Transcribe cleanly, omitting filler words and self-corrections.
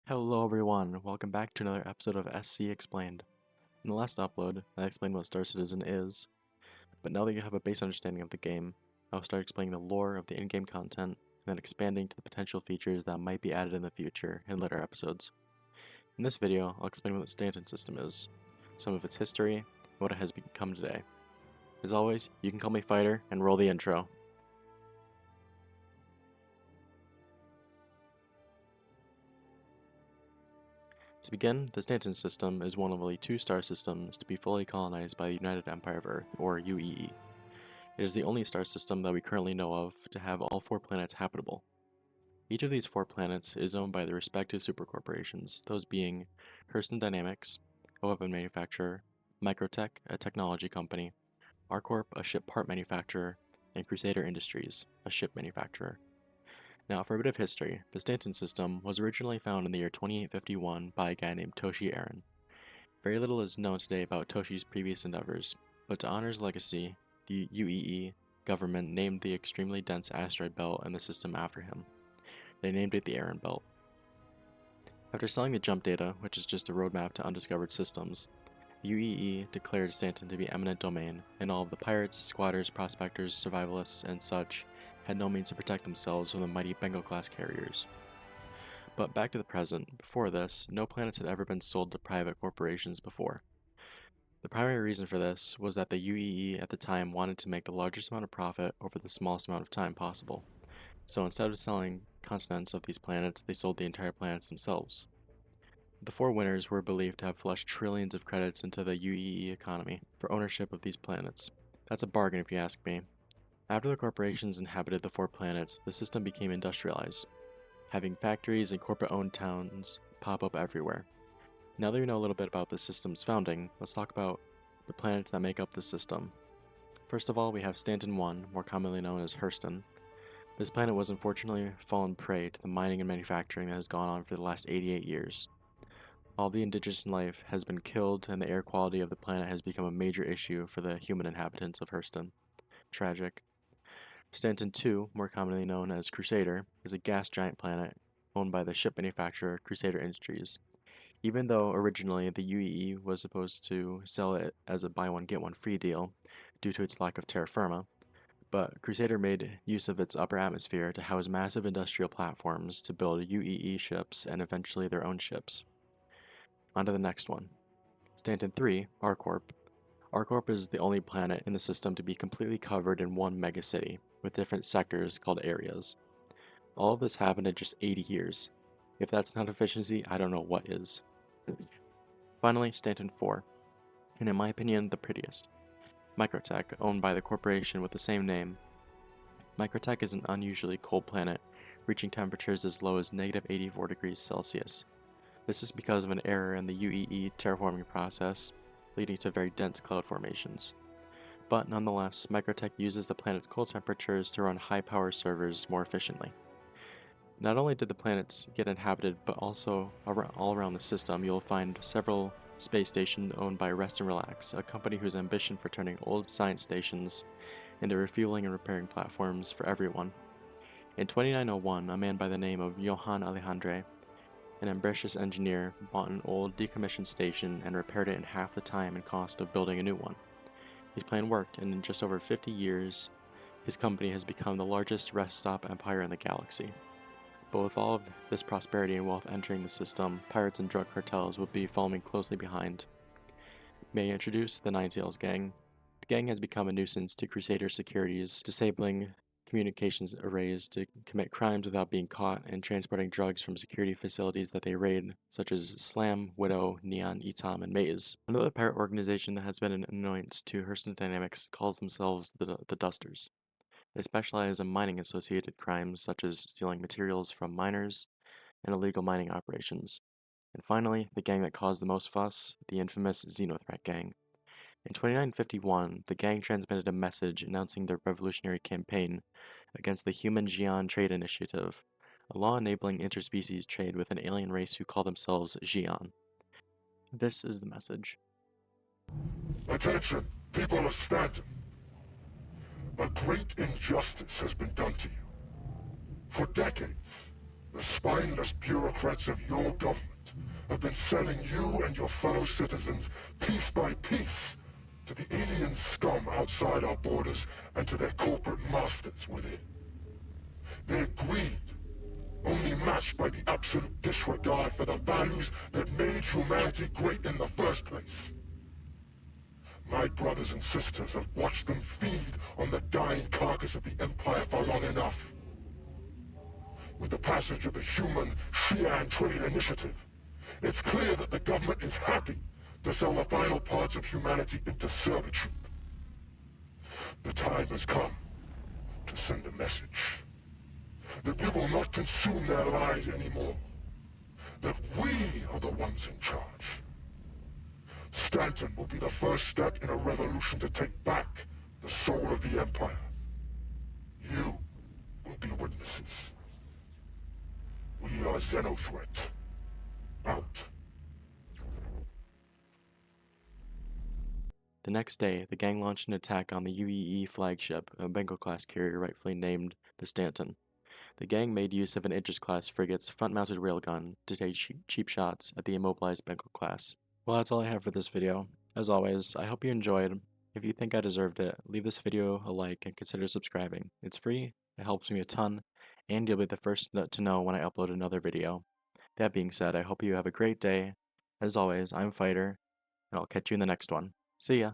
Hello everyone, welcome back to another episode of SC Explained. In the last upload, I explained what Star Citizen is, but now that you have a base understanding of the game, I'll start explaining the lore of the in-game content, and then expanding to the potential features that might be added in the future in later episodes. In this video, I'll explain what the Stanton System is, some of its history, and what it has become today. As always, you can call me Fighter, and roll the intro. To begin, the Stanton System is one of only two star systems to be fully colonized by the United Empire of Earth, or UEE. It is the only star system that we currently know of to have all 4 planets habitable. Each of these 4 planets is owned by their respective supercorporations, those being Hurston Dynamics, a weapon manufacturer, Microtech, a technology company, ARcorp, a ship part manufacturer, and Crusader Industries, a ship manufacturer. Now, for a bit of history, the Stanton System was originally found in the year 2851 by a guy named Toshi Aaron. Very little is known today about Toshi's previous endeavors, but to honor his legacy, the UEE government named the extremely dense asteroid belt in the system after him. They named it the Aaron Belt. After selling the jump data, which is just a roadmap to undiscovered systems, the UEE declared Stanton to be eminent domain, and all of the pirates, squatters, prospectors, survivalists, and such had no means to protect themselves from the mighty Bengal-class carriers. But back to the present, before this, no planets had ever been sold to private corporations before. The primary reason for this was that the UEE at the time wanted to make the largest amount of profit over the smallest amount of time possible. So instead of selling continents of these planets, they sold the entire planets themselves. The 4 winners were believed to have flushed trillions of credits into the UEE economy for ownership of these planets. That's a bargain if you ask me. After the corporations inhabited the 4 planets, the system became industrialized, having factories and corporate-owned towns pop up everywhere. Now that we know a little bit about the system's founding, let's talk about the planets that make up the system. First of all, we have Stanton 1, more commonly known as Hurston. This planet was unfortunately fallen prey to the mining and manufacturing that has gone on for the last 88 years. All the indigenous life has been killed, and the air quality of the planet has become a major issue for the human inhabitants of Hurston. Tragic. Stanton 2, more commonly known as Crusader, is a gas giant planet owned by the ship manufacturer Crusader Industries. Even though originally the UEE was supposed to sell it as a buy one get one free deal due to its lack of terra firma, but Crusader made use of its upper atmosphere to house massive industrial platforms to build UEE ships and eventually their own ships. On to the next one. Stanton 3, ARcorp. ARcorp is the only planet in the system to be completely covered in one megacity, with different sectors called areas. All of this happened in just 80 years. If that's not efficiency, I don't know what is. Finally, Stanton 4, and in my opinion, the prettiest. Microtech, owned by the corporation with the same name. Microtech is an unusually cold planet, reaching temperatures as low as -84 degrees Celsius. This is because of an error in the UEE terraforming process, leading to very dense cloud formations. But nonetheless, Microtech uses the planet's cold temperatures to run high-power servers more efficiently. Not only did the planets get inhabited, but also all around the system you'll find several space stations owned by Rest and Relax, a company whose ambition for turning old science stations into refueling and repairing platforms for everyone. In 2901, a man by the name of Johann Alejandre, an ambitious engineer, bought an old decommissioned station and repaired it in half the time and cost of building a new one. His plan worked, and in just over 50 years, his company has become the largest rest stop empire in the galaxy. But with all of this prosperity and wealth entering the system, pirates and drug cartels will be following closely behind. May I introduce the Nine Tails Gang? The gang has become a nuisance to Crusader securities, disabling communications arrays to commit crimes without being caught, and transporting drugs from security facilities that they raid, such as Slam, Widow, Neon, Etam, and Maze. Another pirate organization that has been an annoyance to Hurston Dynamics calls themselves the Dusters. They specialize in mining-associated crimes such as stealing materials from miners and illegal mining operations. And finally, the gang that caused the most fuss, the infamous Xenothreat Gang. In 2951, the gang transmitted a message announcing their revolutionary campaign against the Human Xi'an Trade Initiative, a law enabling interspecies trade with an alien race who call themselves Xi'an. This is the message. Attention, people of Stanton. A great injustice has been done to you. For decades, The spineless bureaucrats of your government have been selling you and your fellow citizens piece by piece to the alien scum outside our borders and to their corporate masters within. Their greed, only matched by the absolute disregard for the values that made humanity great in the first place. My brothers and sisters have watched them feed on the dying carcass of the Empire for long enough. With the passage of the Human Xi'an Trade Initiative, it's clear that the government is happy to sell the final parts of humanity into servitude. The time has come to send a message that we will not consume their lives anymore, that we are the ones in charge. Stanton will be the first step in a revolution to take back the soul of the Empire. You will be witnesses. We are Xenothreat. Out. The next day, the gang launched an attack on the UEE flagship, a Bengal-class carrier rightfully named the Stanton. The gang made use of an Aegis-class frigate's front-mounted railgun to take cheap shots at the immobilized Bengal-class. Well, that's all I have for this video. As always, I hope you enjoyed. If you think I deserved it, leave this video a like and consider subscribing. It's free, it helps me a ton, and you'll be the first to know when I upload another video. That being said, I hope you have a great day. As always, I'm Fighter, and I'll catch you in the next one. See ya!